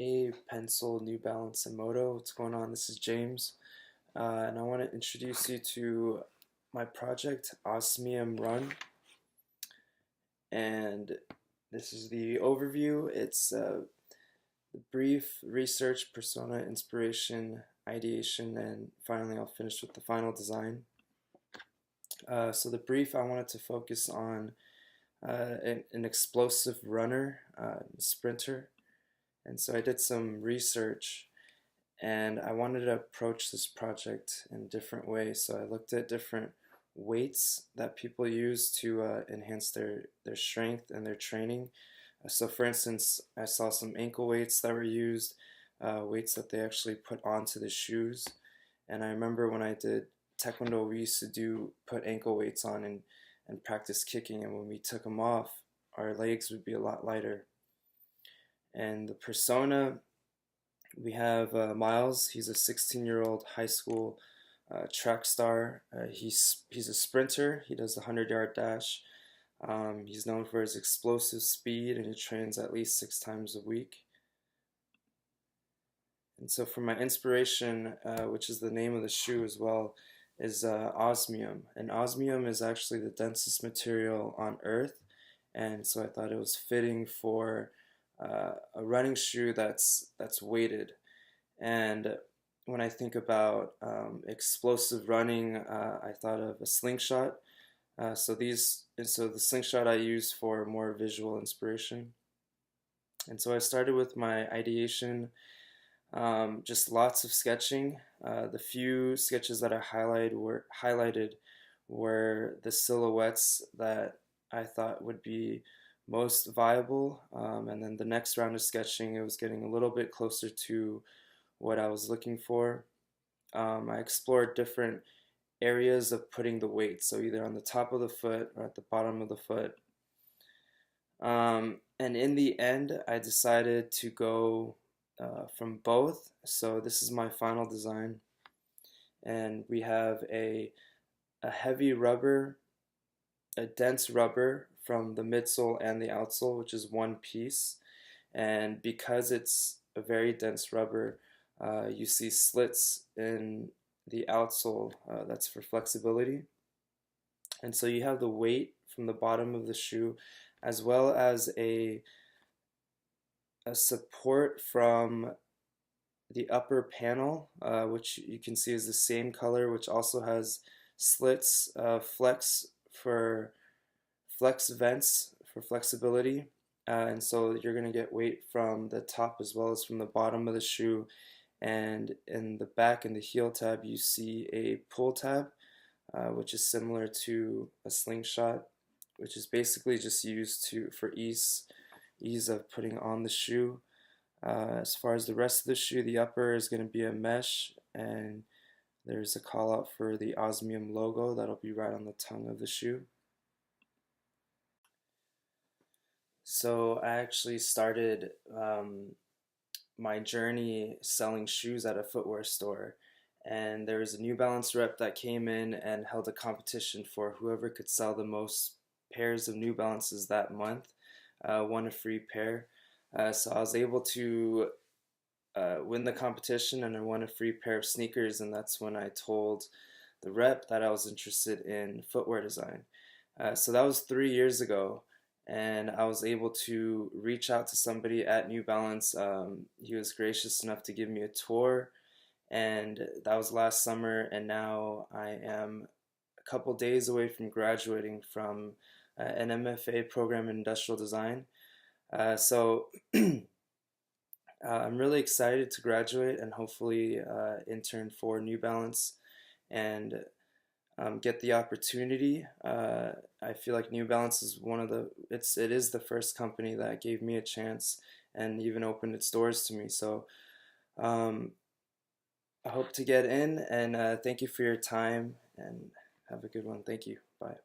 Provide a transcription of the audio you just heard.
Hey, Pensole, New Balance, and Moto. What's going on? This is James, and I want to introduce you to my project, Osmium Run. And this is the overview. It's the brief research, persona, inspiration, ideation, and finally I'll finish with the final design. So the brief, I wanted to focus on an explosive runner, sprinter. And so I did some research and I wanted to approach this project in a different way. So I looked at different weights that people use to enhance their strength and their training. So for instance, I saw some ankle weights that were used, weights that they actually put onto the shoes. And I remember when I did Taekwondo, we used to put ankle weights on and practice kicking. And when we took them off, our legs would be a lot lighter. And the persona, we have Miles. He's a 16-year-old high school track star. He's a sprinter. He does the 100-yard dash. He's known for his explosive speed, and he trains at least 6 times a week. And so, for my inspiration, which is the name of the shoe as well, is osmium. And osmium is actually the densest material on Earth, and so I thought it was fitting for a running shoe that's weighted. And when I think about explosive running, I thought of a slingshot. So the slingshot I use for more visual inspiration. And so I started with my ideation, just lots of sketching. The few sketches that I highlighted were the silhouettes that I thought would be most viable. And then the next round of sketching, it was getting a little bit closer to what I was looking for. I explored different areas of putting the weight, so either on the top of the foot or at the bottom of the foot. And in the end, I decided to go from both. So this is my final design, and we have a heavy rubber, a dense rubber from the midsole and the outsole, which is one piece. And because it's a very dense rubber, you see slits in the outsole, that's for flexibility. And so you have the weight from the bottom of the shoe as well as a support from the upper panel, which you can see is the same color, which also has slits, flex vents for flexibility. And so you're going to get weight from the top as well as from the bottom of the shoe. And in the back, in the heel tab, you see a pull tab, which is similar to a slingshot, which is basically just used for ease of putting on the shoe. As far as the rest of the shoe, the upper is going to be a mesh, and there's a call out for the osmium logo that'll be right on the tongue of the shoe. So I actually started my journey selling shoes at a footwear store, and there was a New Balance rep that came in and held a competition for whoever could sell the most pairs of New Balances that month, won a free pair. So I was able to win the competition, and I won a free pair of sneakers, and that's when I told the rep that I was interested in footwear design. So that was 3 years ago, and I was able to reach out to somebody at New Balance. He was gracious enough to give me a tour, and that was last summer, and now I am a couple days away from graduating from an MFA program in industrial design. So I'm really excited to graduate and hopefully intern for New Balance and get the opportunity. I feel like New Balance is it is the first company that gave me a chance and even opened its doors to me. So I hope to get in, and thank you for your time and have a good one. Thank you. Bye.